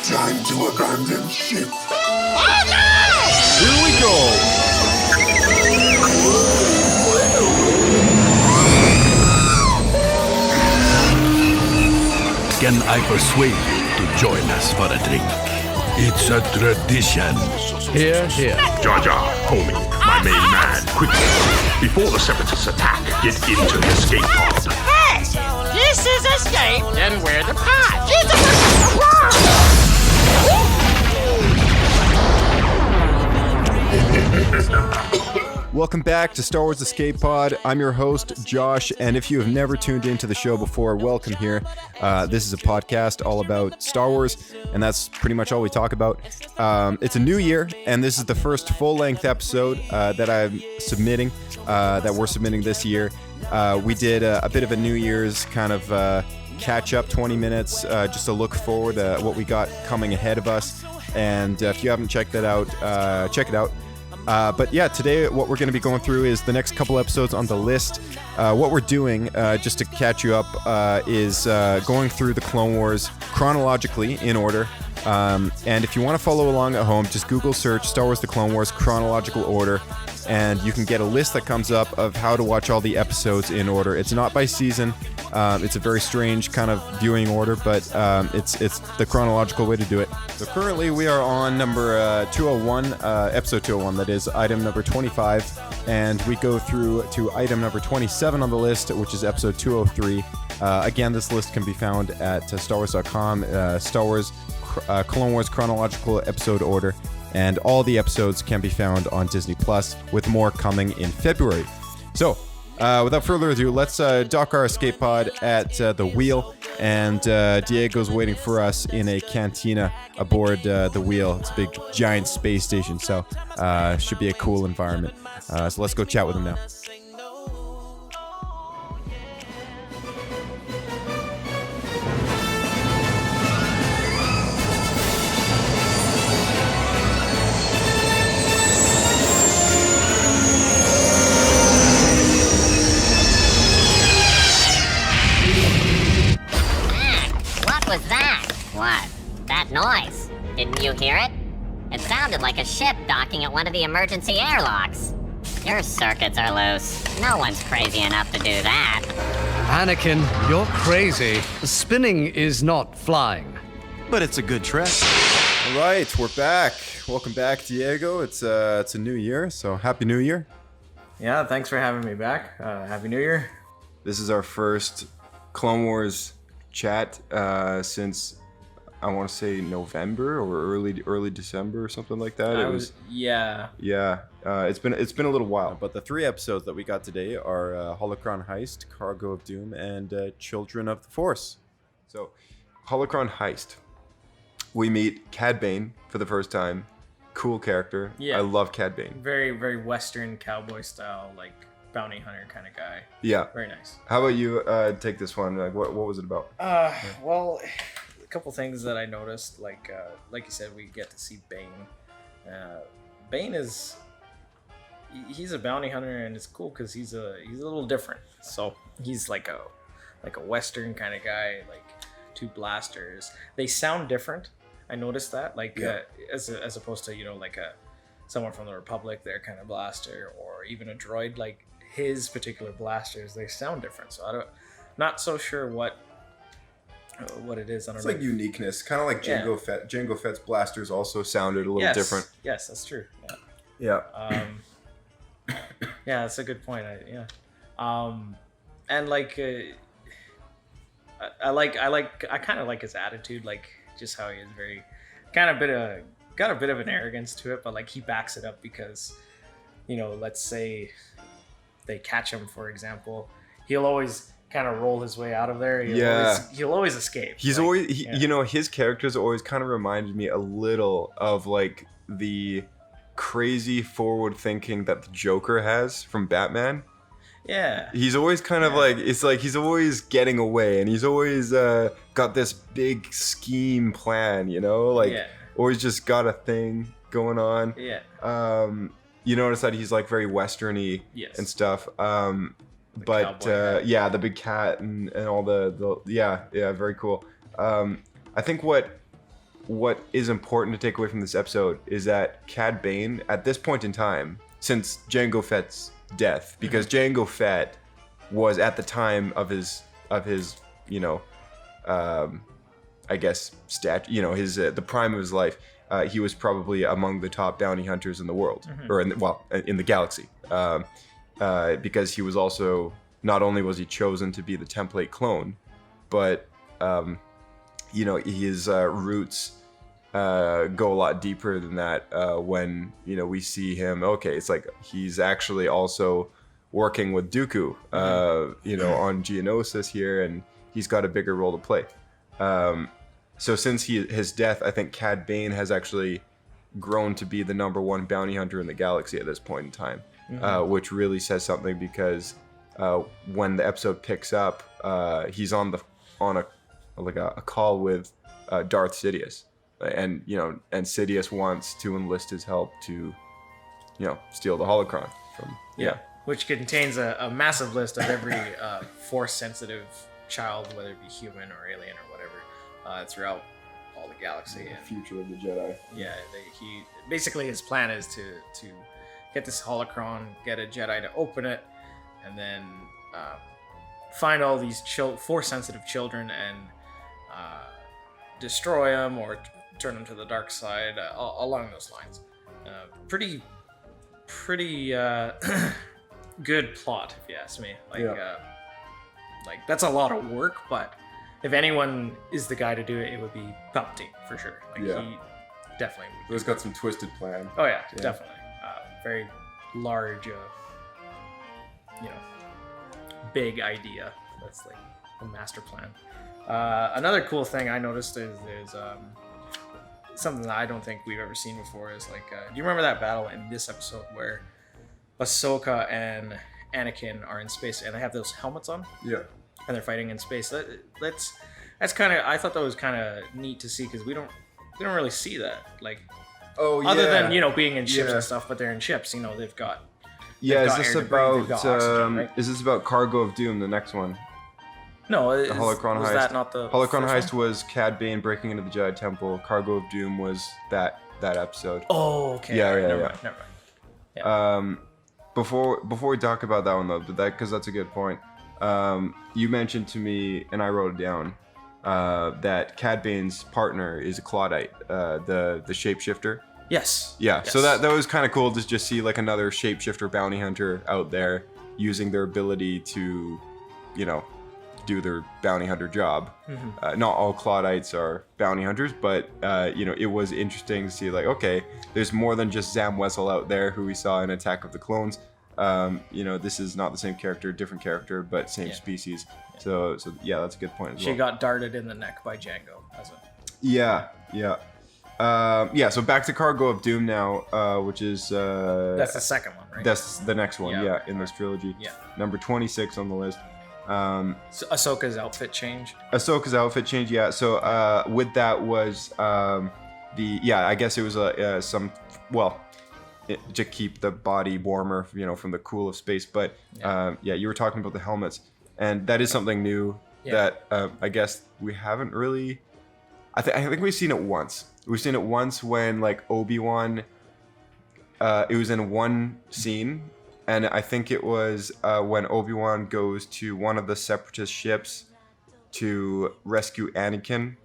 Time to abandon ship. Oh no! Here we go! Can I persuade you to join us for a drink? It's a tradition. Here, here. Jar Jar, homie, my main man, quickly. Before the Separatists attack, get into the escape pod. Hey! This is escape, then we're the pod. Welcome back to Star Wars Escape Pod. I'm your host, Josh, and if you have never tuned into the show before, welcome here. This is a podcast all about Star Wars, and that's pretty much all we talk about. It's a new year, and this is the first full-length episode that I'm submitting, that we're submitting this year. We did a bit of a New Year's kind of catch-up 20 minutes, just to look forward to what we got coming ahead of us. And if you haven't checked that out, check it out. But yeah, today what we're going to be going through is the next couple episodes on the list. What we're doing, just to catch you up, is going through the Clone Wars chronologically in order. And if you want to follow along at home, just Google search Star Wars The Clone Wars chronological order, and you can get a list that comes up of how to watch all the episodes in order. It's not by season. It's a very strange kind of viewing order, but it's the chronological way to do it. So currently we are on number 201, episode 201, that is item number 25, and we go through to item number 27 on the list, which is episode 203. Again, this list can be found at StarWars.com, Star Wars Clone Wars chronological episode order, and all the episodes can be found on Disney Plus, with more coming in February. So, without further ado, let's dock our escape pod at the wheel, and Diego's waiting for us in a cantina aboard the wheel. It's a big, giant space station, so should be a cool environment. So let's go chat with him now. What was that? What? That noise. Didn't you hear it? It sounded like a ship docking at one of the emergency airlocks. Your circuits are loose. No one's crazy enough to do that. Anakin, you're crazy. Spinning is not flying. But it's a good trek. All right, we're back. Welcome back, Diego. It's a new year, so Happy New Year. Yeah, thanks for having me back. Happy New Year. This is our first Clone Wars chat since, I want to say, November or early December or something like that. Yeah. It's been a little while, but the 3 episodes that we got today are Holocron Heist, Cargo of Doom, and Children of the Force. So, Holocron Heist. We meet Cad Bane for the first time. Cool character. Yeah. I love Cad Bane. Very, very Western cowboy style, like bounty hunter kind of guy. Yeah. Very nice. How about you take this one? Like, what was it about? Well, a couple things that I noticed, like you said, we get to see Bane. Bane he's a bounty hunter, and it's cool because he's a little different. So he's like a Western kind of guy, like 2 blasters. They sound different. I noticed that, as opposed to like someone from the Republic, their kind of blaster, or even a droid, like his particular blasters, they sound different. So not so sure what it is. I don't know. It's like uniqueness, kind of like Jango Fett. Jango Fett's blasters also sounded a little different. Yes, that's true. Yeah. Yeah, that's a good point. And like I kind of like his attitude, like just how he is very got a bit of an arrogance to it, but like he backs it up because, let's say they catch him, for example, he'll always kind of roll his way out of there. He'll always escape. He's his characters always kind of reminded me a little of like the crazy forward thinking that the Joker has from Batman. Yeah. He's always kind of like, it's like he's always getting away, and he's always got this big scheme plan, always just got a thing going on. Yeah. You notice that he's like very Western-y and stuff. The big cat and all the very cool. I think what what is important to take away from this episode is that Cad Bane, at this point in time, since Jango Fett's death, because Jango Fett was at the time of his you know, I guess his the prime of his life. He was probably among the top bounty hunters in the world, or in the galaxy, because he was also, not only was he chosen to be the template clone, but you know, his roots go a lot deeper than that. When you know, we see him, okay, it's like he's actually also working with Dooku, you know, on Geonosis here, and he's got a bigger role to play. So since his death, I think Cad Bane has actually grown to be the 1 bounty hunter in the galaxy at this point in time, which really says something, because when the episode picks up, he's on a call with Darth Sidious, and you know, and Sidious wants to enlist his help to, you know, steal the holocron from which contains a massive list of every force sensitive child, whether it be human or alien or whatever, throughout all the galaxy. The future of the Jedi. Yeah, he basically, his plan is to get this holocron, get a Jedi to open it, and then find all these force sensitive children and destroy them or turn them to the dark side, along those lines. Pretty good plot, if you ask me. Like that's a lot of work, but if anyone is the guy to do it, it would be Palpatine for sure. Like he definitely would. He's got some twisted plan. Oh yeah, definitely. Very large, you know, big idea. That's like a master plan. Another cool thing I noticed is something that I don't think we've ever seen before is like, do you remember that battle in this episode where Ahsoka and Anakin are in space and they have those helmets on? Yeah. And they're fighting in space. That's kind of, I thought that was kind of neat to see, because we don't really see that. Like, other than, you know, being in ships and stuff, but they're in ships. You know, they've got. Is this about oxygen, right? Is this about Cargo of Doom, the next one? No, the Holocron was Heist. That not the Holocron Heist was Cad Bane breaking into the Jedi Temple. Cargo of Doom was that episode. Oh, okay. Never mind. Before we talk about that one though, because that's a good point. You mentioned to me, and I wrote it down, that Cad Bane's partner is a Claudite, the shapeshifter. Yes. Yeah. Yes. So that was kind of cool to just see like another shapeshifter bounty hunter out there using their ability to, you know, do their bounty hunter job. Not all Claudites are bounty hunters, but you know, it was interesting to see like, okay, there's more than just Zam Wesell out there, who we saw in Attack of the Clones. You know, this is not the same character, different character, but same species. So yeah, that's a good point as well. She got darted in the neck by Jango. So back to Cargo of Doom now, which is that's the second one, right? That's the next one, in this trilogy. Yeah. Number 26 on the list. So Ahsoka's outfit change. Yeah. So with that was I guess it was to keep the body warmer, you know, from the cool of space. But you were talking about the helmets, and that is something new that I guess we haven't really. I think we've seen it once. We've seen it once when like Obi-Wan. It was in one scene, and I think it was when Obi-Wan goes to one of the Separatist ships to rescue Anakin,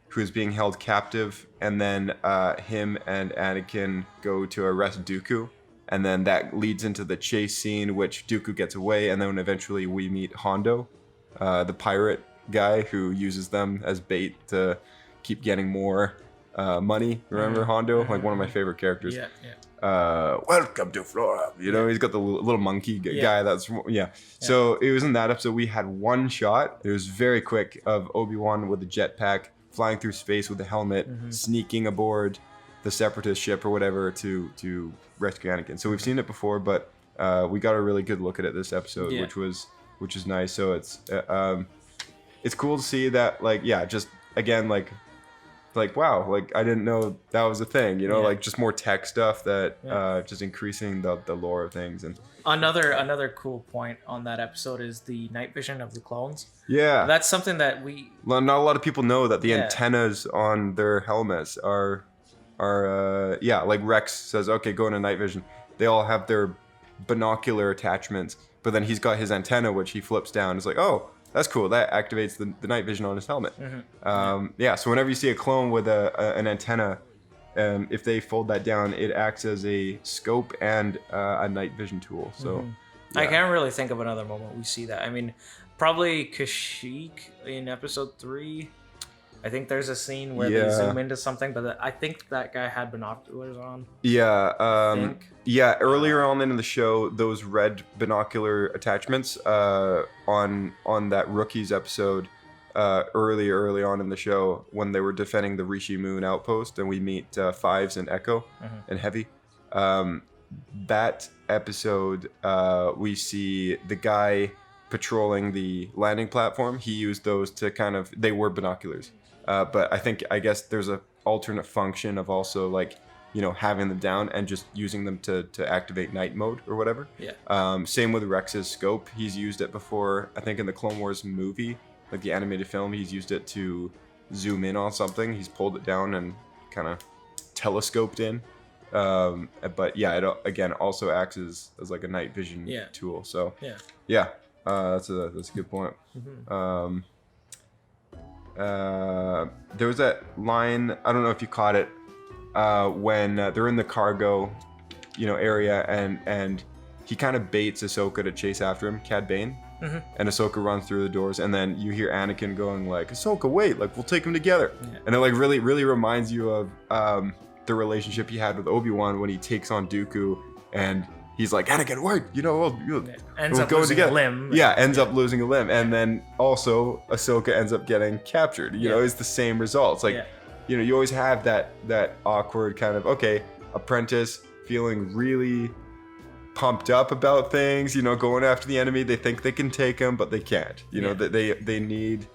who is being held captive, and then him and Anakin go to arrest Dooku, and then that leads into the chase scene, which Dooku gets away, and then eventually we meet Hondo, the pirate guy who uses them as bait to keep getting more money. Remember Hondo? Like one of my favorite characters. Welcome to Flora. You know, he's got the little monkey guy. So it was in that episode. We had one shot. It was very quick of Obi-Wan with a jetpack flying through space with a helmet, sneaking aboard the Separatist ship or whatever to rescue Anakin. So we've seen it before, but we got a really good look at it this episode, which is nice. So it's cool to see that, like, just again, like, like, wow, like I didn't know that was a thing, you know, Yeah. like just more tech stuff that just increasing the lore of things. And Another cool point on that episode is the night vision of the clones. yeah, That's something that we not a lot of people know that the Yeah. antennas on their helmets are like Rex says, okay, go into night vision. They all have their binocular attachments, but then he's got his antenna, which he flips down. It's like, oh, that's cool. That activates the night vision on his helmet. So whenever you see a clone with an antenna, if they fold that down, it acts as a scope and a night vision tool. So I can't really think of another moment we see that. I mean, probably Kashyyyk in episode 3. I think there's a scene where they zoom into something, but I think that guy had binoculars on. Earlier on in the show, those red binocular attachments on that Rookies episode, early on in the show, when they were defending the Rishi Moon outpost, and we meet Fives and Echo and Heavy. That episode, we see the guy patrolling the landing platform. He used those to they were binoculars. But I guess there's a alternate function of also like, you know, having them down and just using them to activate night mode or whatever. Yeah. Same with Rex's scope. He's used it before, I think in the Clone Wars movie, like the animated film, he's used it to zoom in on something. He's pulled it down and kind of telescoped in. But yeah, it again also acts as like a night vision tool. So that's a good point. There was that line, I don't know if you caught it, when they're in the cargo, you know, area, and he kind of baits Ahsoka to chase after him, Cad Bane, and Ahsoka runs through the doors, and then you hear Anakin going like, Ahsoka, wait, like we'll take them together, and it like really reminds you of the relationship he had with Obi-Wan when he takes on Dooku, and he's like, Anakin, wait, you know, Ends we'll up go losing together. a limb. Ends up losing a limb, and then also Ahsoka ends up getting captured. You know, it's the same results. Like, you know, you always have that awkward kind of, okay, apprentice feeling really pumped up about things. You know, going after the enemy. They think they can take him, but they can't. You know, that they need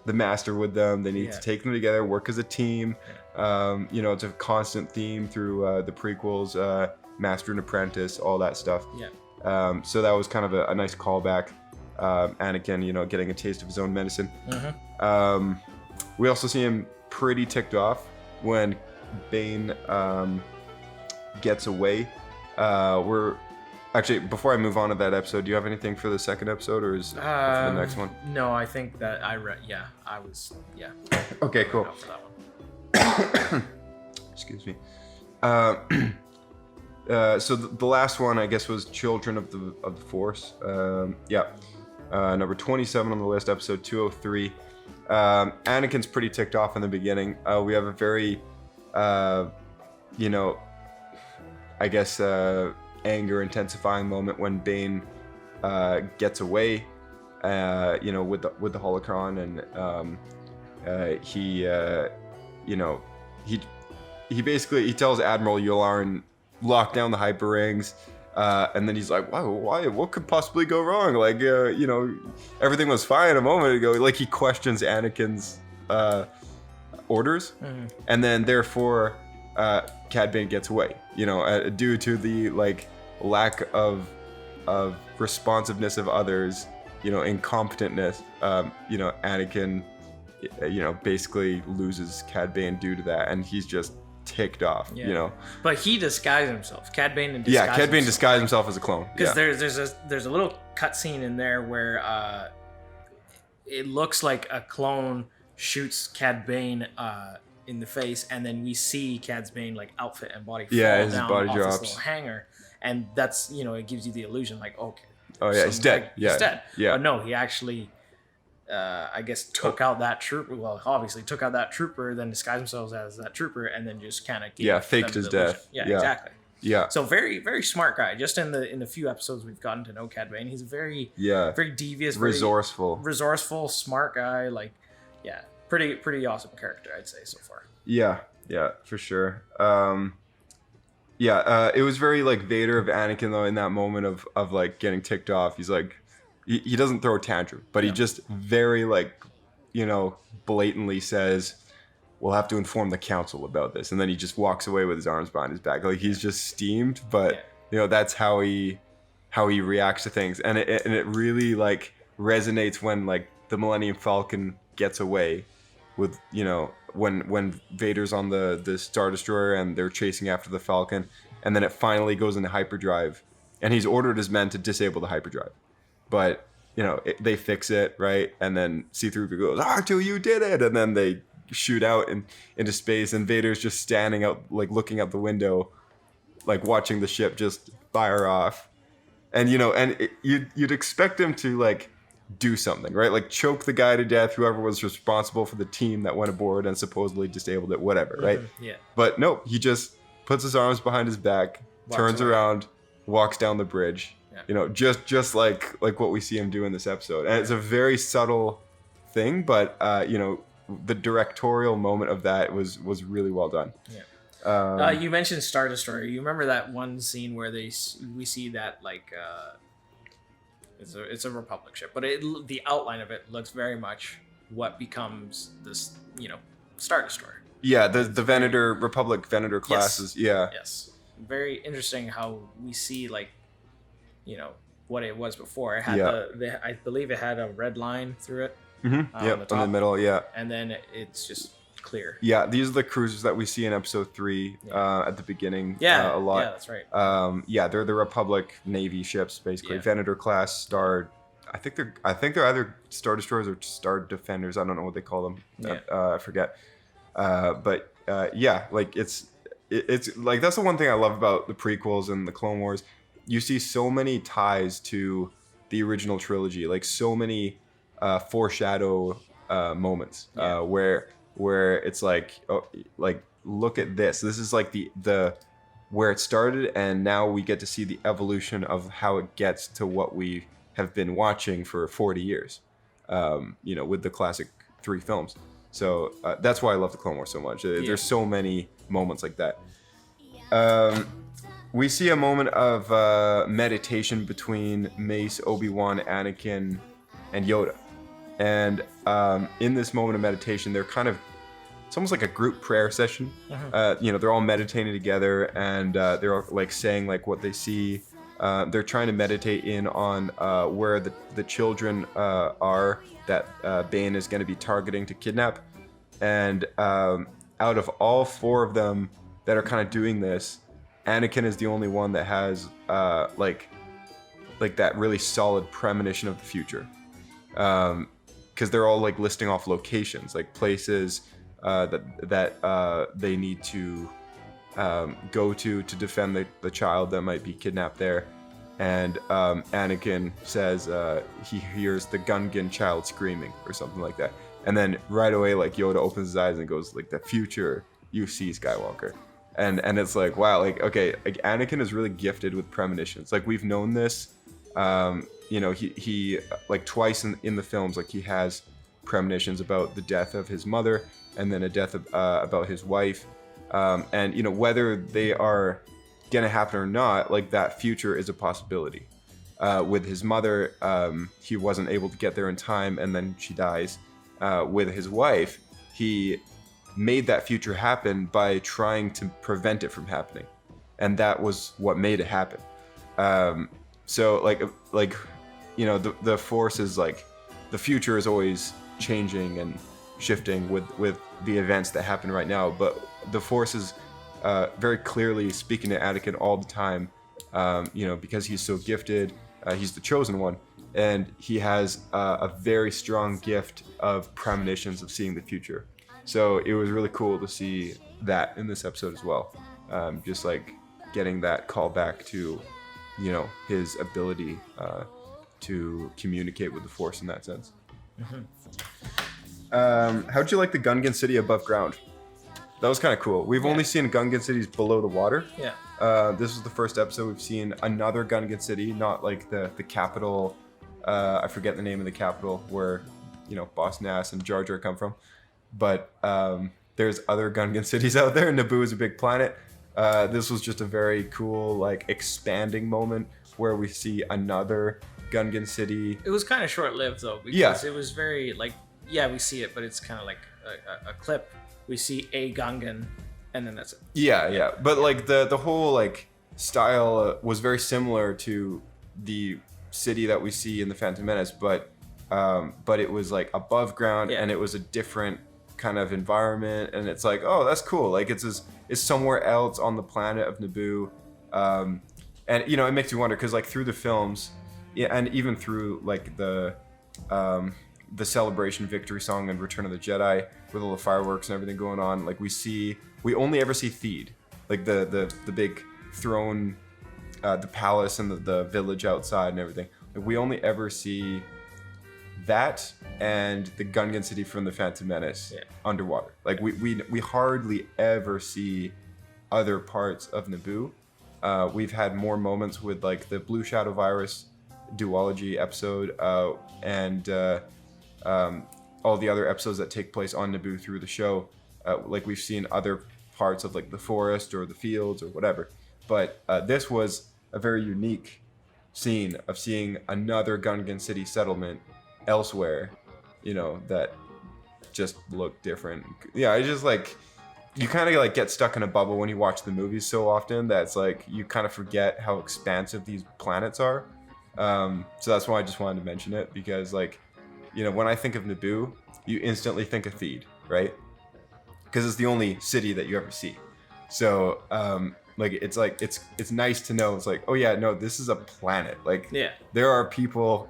the master with them. They need to take them together, work as a team. You know, it's a constant theme through the prequels. Master and apprentice, all that stuff. So that was kind of a nice callback. Anakin, you know, getting a taste of his own medicine. We also see him pretty ticked off when Bane gets away. We're actually, before I move on to that episode, do you have anything for the second episode, or is for the next one? No, I think that I was. Okay, cool. For that one. Excuse me. So the last one, I guess, was Children of the Force. Number 27 on the list, episode 203. Anakin's pretty ticked off in the beginning. We have a very, you know, I guess, anger intensifying moment when Bane gets away, you know, with the Holocron, and he, you know, he basically tells Admiral Yularen, lock down the hyper rings, and then he's like, wow, why, what could possibly go wrong? Like, you know, everything was fine a moment ago. Like, he questions Anakin's orders, and then therefore Cad Bane gets away, you know, due to the like lack of responsiveness of others, you know, incompetentness. You know, Anakin, you know, basically loses Cad Bane due to that, and he's just ticked off, you know. But he disguised himself. Cad Bane disguised himself as a clone. Because there's a little cutscene in there where it looks like a clone shoots Cad Bane in the face, and then we see Cad Bane like outfit and body fall his down body off drops. this little hanger, and that's, you know, it gives you the illusion like, okay, he's dead. Like, he's dead. Yeah. But no, he actually I guess took out that trooper. Well, obviously took out that trooper, then disguised himself as that trooper, and then just kind of faked his death. Yeah, exactly. Yeah. So very, very smart guy. Just in the few episodes we've gotten to know Cad Bane, he's a very very devious, resourceful, smart guy. Like, pretty awesome character, I'd say so far. Yeah, for sure. It was very like Vader of Anakin though in that moment of like getting ticked off. He's like, he doesn't throw a tantrum, but he just very like, you know, blatantly says, we'll have to inform the council about this. And then he just walks away with his arms behind his back. Like, he's just steamed, but you know, that's how he reacts to things. And it really like resonates when like the Millennium Falcon gets away with, you know, when Vader's on the Star Destroyer and they're chasing after the Falcon, and then it finally goes into hyperdrive, and he's ordered his men to disable the hyperdrive, but you know, they fix it, right? And then C-3PO goes, R2, you did it, and then they shoot out into space, and Vader's just standing out, like looking out the window, like watching the ship just fire off. And you know, and you'd expect him to like do something, right? Like choke the guy to death, whoever was responsible for the team that went aboard and supposedly disabled it, whatever, right? Yeah. But nope, he just puts his arms behind his back, turns around, walks down the bridge. Yeah. You know, just like what we see him do in this episode. And it's a very subtle thing, but you know, the directorial moment of that was really well done. Yeah. You mentioned Star Destroyer. You remember that one scene where we see that like it's a Republic ship, but the outline of it looks very much what becomes this, you know, Star Destroyer. Yeah, the Venator Republic Venator classes. Yes. Yeah. Yes. Very interesting how we see like, you know, what it was before. It had I believe it had a red line through it. Mm-hmm. Yeah, in the middle. Yeah. And then it's just clear. Yeah, these are the cruisers that we see in episode 3 at the beginning. Yeah, a lot. Yeah, that's right. Yeah, they're the Republic Navy ships, basically. Yeah. Venator class Star. I think they're either Star Destroyers or Star Defenders. I don't know what they call them. Yeah. I forget. But yeah, like it's like that's the one thing I love about the prequels and the Clone Wars. You see so many ties to the original trilogy, like so many foreshadow moments where it's like, oh, like look at this. This is like the where it started, and now we get to see the evolution of how it gets to what we have been watching for 40 years. You know, with the classic 3 films. So that's why I love the Clone Wars so much. There's so many moments like that. We see a moment of meditation between Mace, Obi-Wan, Anakin, and Yoda. And in this moment of meditation, they're kind of, it's almost like a group prayer session. You know, they're all meditating together, and they're all, like saying like what they see. They're trying to meditate in on where the children are that Bane is going to be targeting to kidnap. And out of all 4 of them that are kind of doing this, Anakin is the only one that has like that really solid premonition of the future. Because they're all like listing off locations, like places that they need to go to defend the child that might be kidnapped there. And Anakin says he hears the Gungan child screaming or something like that. And then right away, like Yoda opens his eyes and goes like, the future you see, Skywalker. And it's like, wow, like, okay, like Anakin is really gifted with premonitions. Like we've known this, you know, he like twice in the films, like he has premonitions about the death of his mother and then a death of, about his wife. And, you know, whether they are going to happen or not, like that future is a possibility. With his mother, he wasn't able to get there in time and then she dies. With his wife, he made that future happen by trying to prevent it from happening. And that was what made it happen. So like, you know, the Force is like, the future is always changing and shifting with the events that happen right now. But the Force is very clearly speaking to Anakin all the time, you know, because he's so gifted. He's the chosen one. And he has a very strong gift of premonitions of seeing the future. So it was really cool to see that in this episode as well. Just like getting that call back to, you know, his ability to communicate with the Force in that sense. How'd you like the Gungan city above ground? That was kind of cool. We've only seen Gungan cities below the water. Yeah. This was the first episode we've seen another Gungan city, not like the capital. I forget the name of the capital where, you know, Boss Nass and Jar Jar come from. But there's other Gungan cities out there. Naboo is a big planet. This was just a very cool, like, expanding moment where we see another Gungan city. It was kind of short-lived, though, because it was very, like, yeah, we see it, but it's kind of like a clip. we see a Gungan, and then that's it. Yeah. But like the whole like style was very similar to the city that we see in the Phantom Menace, but it was like above ground, and it was a different kind of environment, and it's like, oh, that's cool. Like it's somewhere else on the planet of Naboo, and you know, it makes you wonder because like through the films, and even through like the Celebration victory song and Return of the Jedi with all the fireworks and everything going on, like we only ever see Theed, like the big throne, the palace and the village outside and everything. Like we only ever see that and the Gungan city from the Phantom Menace underwater. Like we hardly ever see other parts of Naboo. We've had more moments with like the Blue Shadow Virus duology episode and all the other episodes that take place on Naboo through the show. Like we've seen other parts of like the forest or the fields or whatever. But this was a very unique scene of seeing another Gungan city settlement elsewhere, you know, that just looked different. Yeah, it's just like you kind of like get stuck in a bubble when you watch the movies so often that it's like you kind of forget how expansive these planets are. So that's why I just wanted to mention it, because like, you know, when I think of Naboo, you instantly think of Theed, right? Because it's the only city that you ever see. So like it's nice to know, it's like, oh yeah, no, this is a planet. Like there are people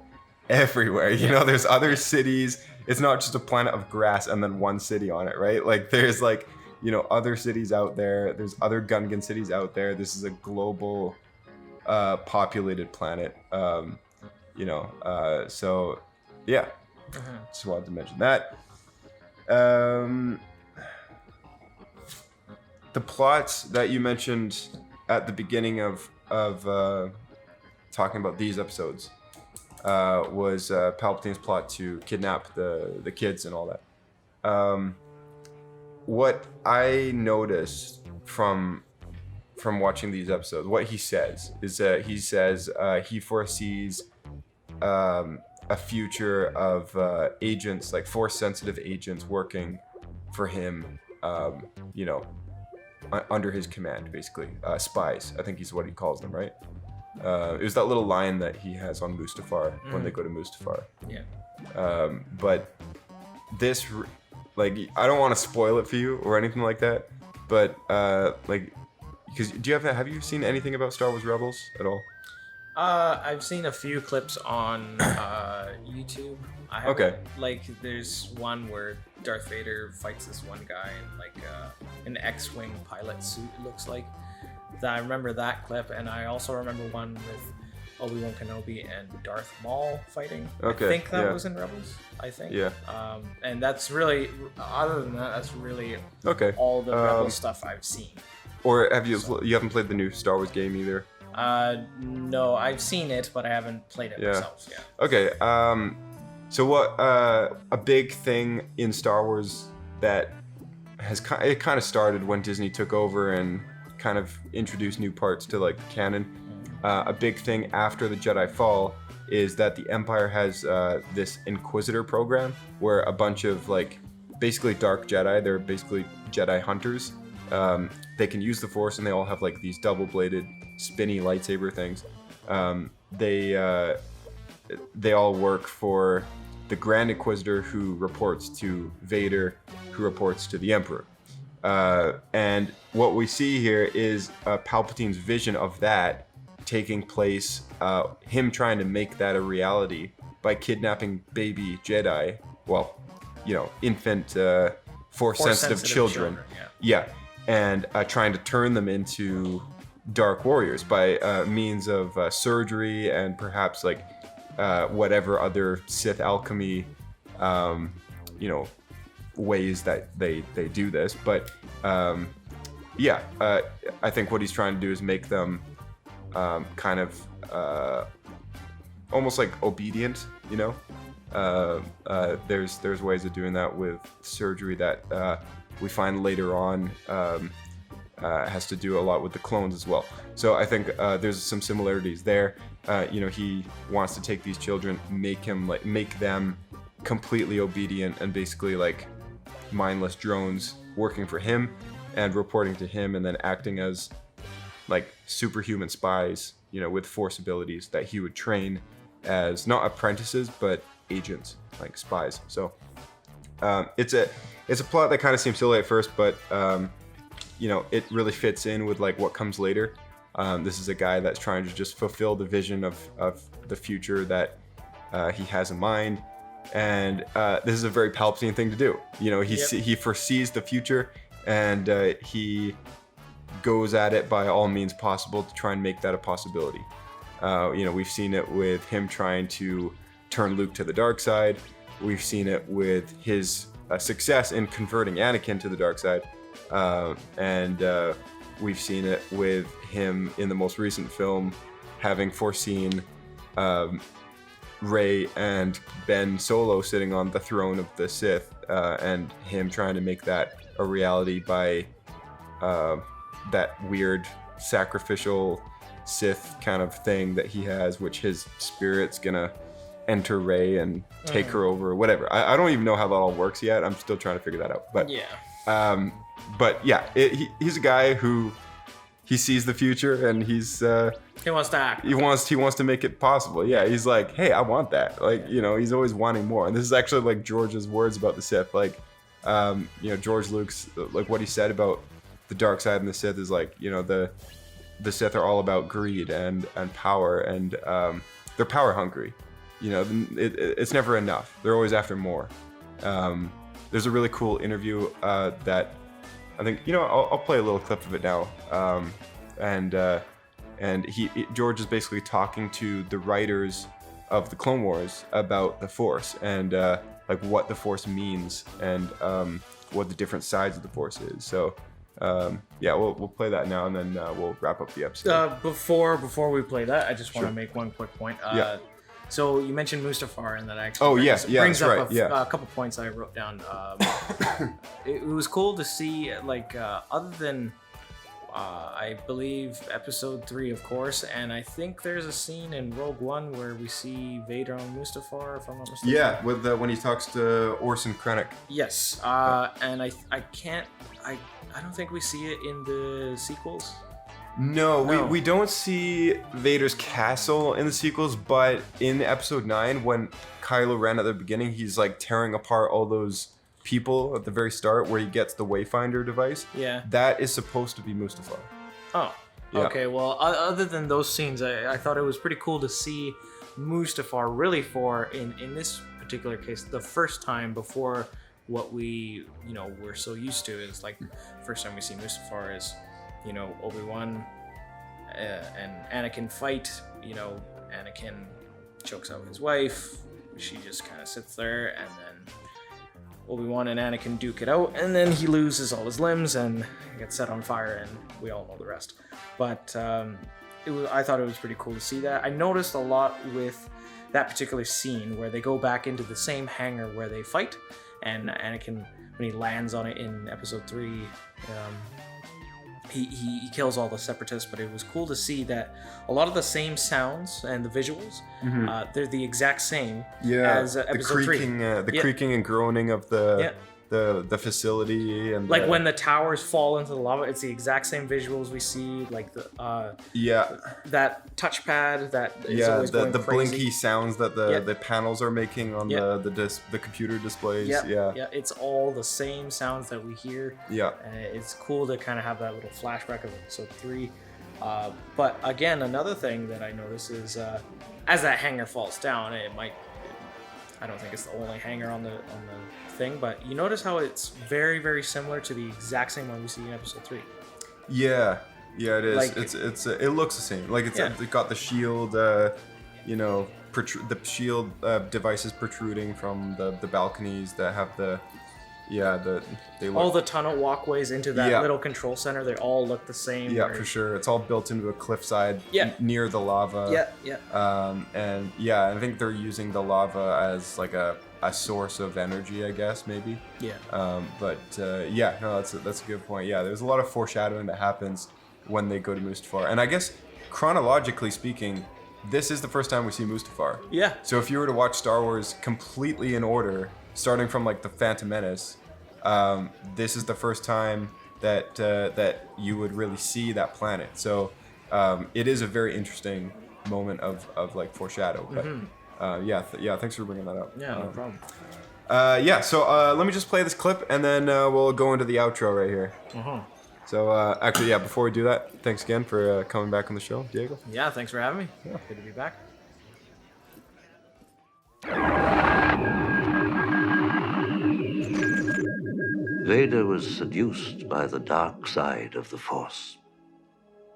everywhere, you know, there's other cities. It's not just a planet of grass and then one city on it, right? Like there's like, you know, other cities out there. There's other Gungan cities out there. This is a global populated planet. You know, so yeah, just wanted to mention that. The plots that you mentioned at the beginning of talking about these episodes was Palpatine's plot to kidnap the kids and all that. What I noticed from watching these episodes, what he says is that he says he foresees a future of agents, like force-sensitive agents, working for him, you know, under his command, basically. Spies, I think he's what he calls them, right? It was that little line that he has on Mustafar when they go to Mustafar. Yeah. But this, like, I don't want to spoil it for you or anything like that, but like, because have you seen anything about Star Wars Rebels at all? I've seen a few clips on YouTube. I haven't, like, there's one where Darth Vader fights this one guy in like an X-wing pilot suit, it looks like. I remember that clip, and I also remember one with Obi-Wan Kenobi and Darth Maul fighting. I think that was in Rebels, I think. Yeah. And that's really, other than that, that's really all the Rebels stuff I've seen. Or you haven't played the new Star Wars game either? No, I've seen it, but I haven't played it myself yet. Okay. So what a big thing in Star Wars that it kind of started when Disney took over and kind of introduced new parts to like canon. A big thing after the Jedi Fall is that the Empire has this Inquisitor program where a bunch of like basically dark Jedi, they're basically Jedi hunters. They can use the Force, and they all have like these double-bladed, spinny lightsaber things. They all work for the Grand Inquisitor, who reports to Vader, who reports to the Emperor. And what we see here is Palpatine's vision of that taking place, him trying to make that a reality by kidnapping baby Jedi, well, you know, infant Force-sensitive children. Yeah. And trying to turn them into Dark Warriors by means of surgery and perhaps like whatever other Sith alchemy, you know, ways that they do this. But I think what he's trying to do is make them kind of almost like obedient, you know. There's ways of doing that with surgery that we find later on has to do a lot with the clones as well. So I think there's some similarities there. You know, he wants to take these children, make them completely obedient and basically like mindless drones working for him and reporting to him, and then acting as like superhuman spies, with Force abilities that he would train as not apprentices but agents, like spies. So it's a plot that kind of seems silly at first, but it really fits in with like what comes later. This is a guy that's trying to just fulfill the vision of the future that he has in mind, and this is a very Palpatine thing to do. He foresees the future, and he goes at it by all means possible to try and make that a possibility. We've seen it with him trying to turn Luke to the dark side. We've seen it with his success in converting Anakin to the dark side, and we've seen it with him in the most recent film having foreseen Rey and Ben Solo sitting on the throne of the Sith, and him trying to make that a reality by that weird sacrificial Sith kind of thing that he has, which his spirit's gonna enter Rey and take her over or whatever. I don't even know how that all works yet. I'm still trying to figure that out. But he's a guy who he sees the future, and he wants to act. He wants to make it possible. Yeah, he's like, hey, I want that. Like, he's always wanting more. And this is actually like George's words about the Sith. Like, George Lucas, like what he said about the dark side and the Sith is like, the Sith are all about greed and power, and they're power hungry. It's never enough. They're always after more. There's a really cool interview that I think, I'll play a little clip of it now. And George is basically talking to the writers of the Clone Wars about the Force, and like what the Force means, and what the different sides of the Force is. So we'll play that now, and then we'll wrap up the episode. Before we play that, I just want to make one quick point. So you mentioned Mustafar, and that actually brings up a couple points I wrote down. It was cool to see, like, other than I believe Episode 3, of course, and I think there's a scene in Rogue One where we see Vader on Mustafar, if I'm not mistaken. Yeah, with when he talks to Orson Krennic. Yes, and I don't think we see it in the sequels. No, we don't see Vader's castle in the sequels, but in Episode 9, when Kylo Ren at the beginning, he's like tearing apart all those people at the very start where he gets the Wayfinder device. Yeah. That is supposed to be Mustafar. Oh, yeah. Okay. Well, other than those scenes, I thought it was pretty cool to see Mustafar really in this particular case, the first time before what we, we're so used to is like, first time we see Mustafar is, Obi-Wan and Anakin fight. Anakin chokes out his wife. She just kind of sits there, and then Obi-Wan and Anakin duke it out, and then he loses all his limbs and gets set on fire, and we all know the rest. But I thought it was pretty cool to see that. I noticed a lot with that particular scene where they go back into the same hangar where they fight, and Anakin, when he lands on it in Episode 3, he kills all the Separatists, but it was cool to see that a lot of the same sounds and the visuals, they're the exact same as Episode 3. The creaking and groaning of the facility, and like when the towers fall into the lava, it's the exact same visuals we see, like the that touchpad that is always going the crazy. blinky sounds that the panels are making on the computer displays. It's all the same sounds that we hear. And it's cool to kind of have that little flashback of Episode 3. But again, another thing that I notice is as that hangar falls down, I don't think it's the only hangar on the thing, but you notice how it's very, very similar to the exact same one we see in Episode 3. Yeah, it is. Like, it looks the same. Like it's got the shield, the shield devices protruding from the balconies that have all the tunnel walkways into that little control center. They all look the same. Yeah, for sure. It's all built into a cliffside near the lava. And I think they're using the lava as like a source of energy, I guess, maybe. That's a good point. There's a lot of foreshadowing that happens when they go to Mustafar, and I guess chronologically speaking, this is the first time we see Mustafar. So if you were to watch Star Wars completely in order, starting from like the Phantom Menace, this is the first time that that you would really see that planet. So it is a very interesting moment of like foreshadow. But yeah, thanks for bringing that up. Yeah, no problem. So let me just play this clip, and then we'll go into the outro right here. So actually, yeah, before we do that, thanks again for coming back on the show, Diego. Yeah, thanks for having me. Yeah. Good to be back. Vader was seduced by the dark side of the Force.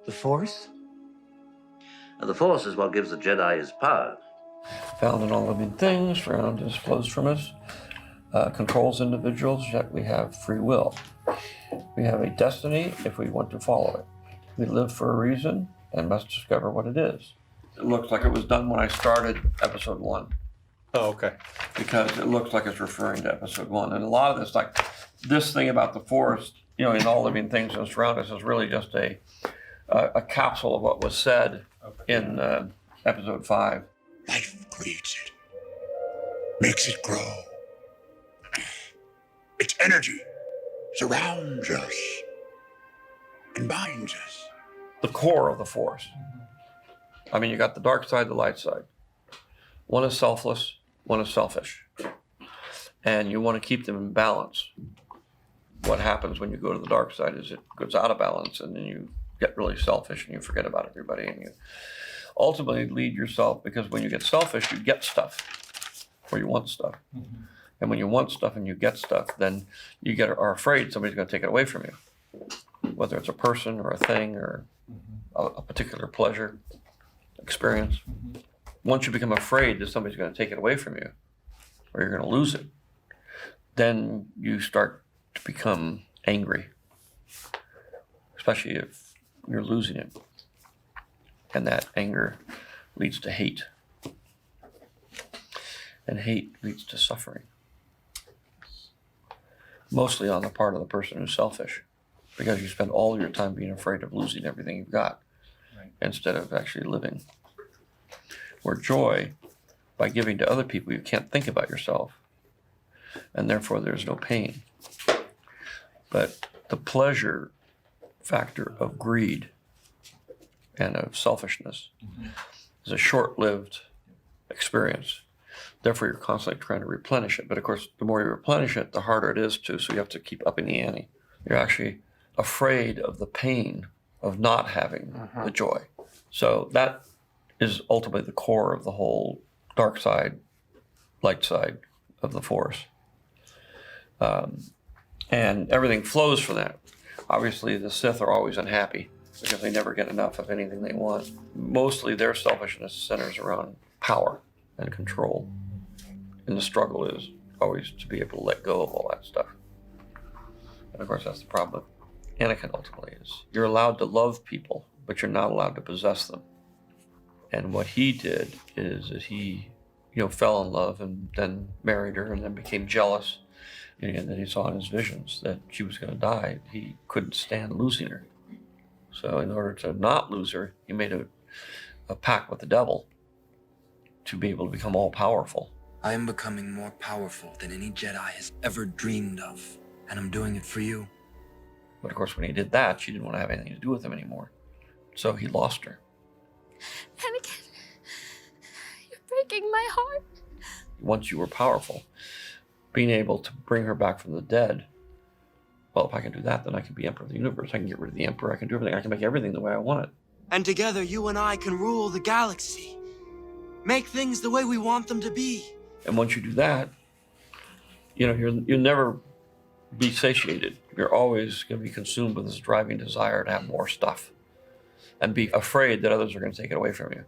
The Force? And the Force is what gives the Jedi his power. Found in all living things, around us, flows from us, controls individuals, yet we have free will. We have a destiny if we want to follow it. We live for a reason and must discover what it is. It looks like it was done when I started episode 1. Oh, okay. Because it looks like it's referring to episode 1. And a lot of this, like this thing about the Force, you know, in all living things that surround us is really just a capsule of what was said in episode 5. Life creates it, makes it grow. Its energy surrounds us and binds us. The core of the Force. I mean, you got the dark side, the light side. One is selfless, one is selfish. And you want to keep them in balance. What happens when you go to the dark side is it goes out of balance, and then you get really selfish and you forget about everybody, and you ultimately lead yourself, because when you get selfish, you get stuff, or you want stuff. And when you want stuff and you get stuff, then you are afraid somebody's going to take it away from you, whether it's a person or a thing or a particular pleasure, experience. Once you become afraid that somebody's going to take it away from you, or you're going to lose it, then you start to become angry, especially if you're losing it. And that anger leads to hate. And hate leads to suffering. Mostly on the part of the person who's selfish, because you spend all your time being afraid of losing everything you've got, instead of actually living. Where joy, by giving to other people, you can't think about yourself, and therefore there's no pain. But the pleasure factor of greed and of selfishness is a short-lived experience. Therefore, you're constantly trying to replenish it. But of course, the more you replenish it, the harder it is to, so you have to keep upping the ante. You're actually afraid of the pain of not having the joy. So that is ultimately the core of the whole dark side, light side of the Force. And everything flows from that. Obviously, the Sith are always unhappy because they never get enough of anything they want. Mostly their selfishness centers around power and control. And the struggle is always to be able to let go of all that stuff. And of course, that's the problem with Anakin ultimately is you're allowed to love people, but you're not allowed to possess them. And what he did is that he, fell in love and then married her and then became jealous. And then he saw in his visions that she was going to die. He couldn't stand losing her. So in order to not lose her, he made a pact with the devil to be able to become all-powerful. I am becoming more powerful than any Jedi has ever dreamed of, and I'm doing it for you. But of course, when he did that, she didn't want to have anything to do with him anymore. So he lost her. Anakin, you're breaking my heart. Once you were powerful, being able to bring her back from the dead, well, if I can do that, then I can be Emperor of the Universe. I can get rid of the Emperor. I can do everything. I can make everything the way I want it. And together, you and I can rule the galaxy. Make things the way we want them to be. And once you do that, you'll never be satiated. You're always going to be consumed with this driving desire to have more stuff and be afraid that others are going to take it away from you.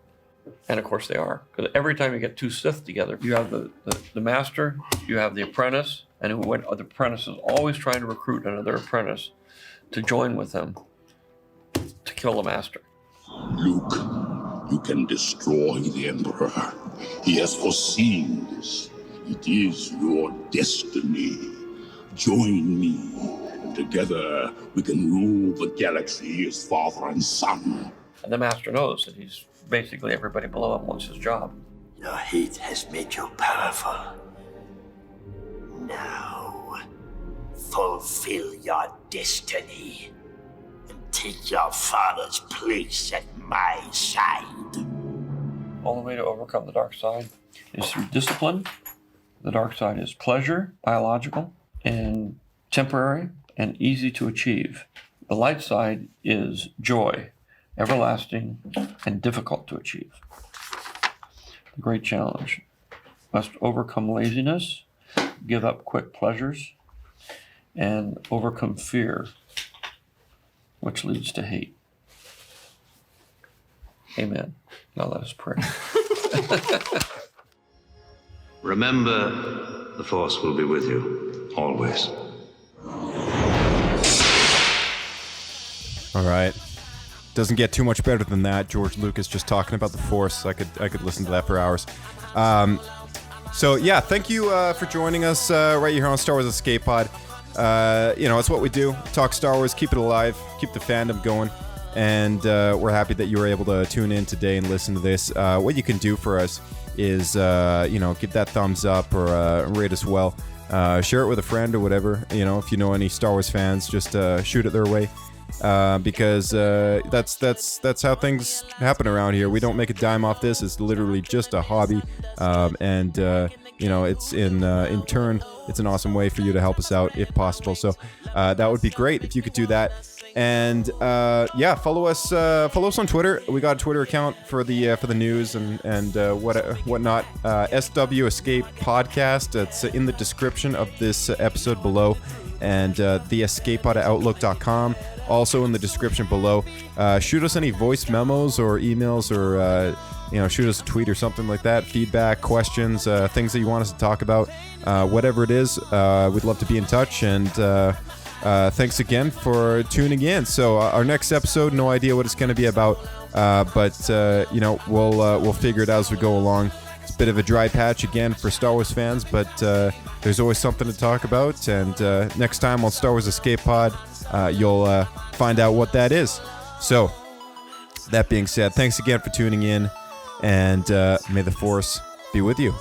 And of course they are. Because every time you get two Sith together, you have the master, you have the apprentice, and the apprentice is always trying to recruit another apprentice to join with him to kill the master. Luke, you can destroy the Emperor. He has foreseen this. It is your destiny. Join me, and together we can rule the galaxy as father and son. And the master knows that he's basically everybody below him wants his job. Your hate has made you powerful. Now, fulfill your destiny and take your father's place at my side. Only way to overcome the dark side is through discipline. The dark side is pleasure, biological, and temporary, and easy to achieve. The light side is joy, everlasting, and difficult to achieve. The great challenge must overcome laziness, give up quick pleasures, and overcome fear, which leads to hate. Amen. Now let us pray. Remember, the Force will be with you, always. All right. Doesn't get too much better than that. George Lucas just talking about the Force. I could listen to that for hours. So yeah, thank you for joining us right here on Star Wars Escape Pod. It's what we do. Talk Star Wars, keep it alive, keep the fandom going. And we're happy that you were able to tune in today and listen to this. What you can do for us is, give that thumbs up or rate us well. Share it with a friend or whatever. If you know any Star Wars fans, just shoot it their way. Because that's how things happen around here. We don't make a dime off this. It's literally just a hobby. It's in turn, it's an awesome way for you to help us out if possible. So that would be great if you could do that. And follow us on Twitter. We got a Twitter account for the news and whatnot. SW Escape Podcast. It's in the description of this episode below, and theescapepod@outlook.com. Also in the description below. Shoot us any voice memos or emails, or shoot us a tweet or something like that. Feedback, questions, things that you want us to talk about. Whatever it is, we'd love to be in touch. And thanks again for tuning in. So our next episode, no idea what it's going to be about, but we'll figure it out as we go along. It's a bit of a dry patch again for Star Wars fans, but there's always something to talk about. And next time on Star Wars Escape Pod, you'll find out what that is. So that being said, thanks again for tuning in, and may the Force be with you.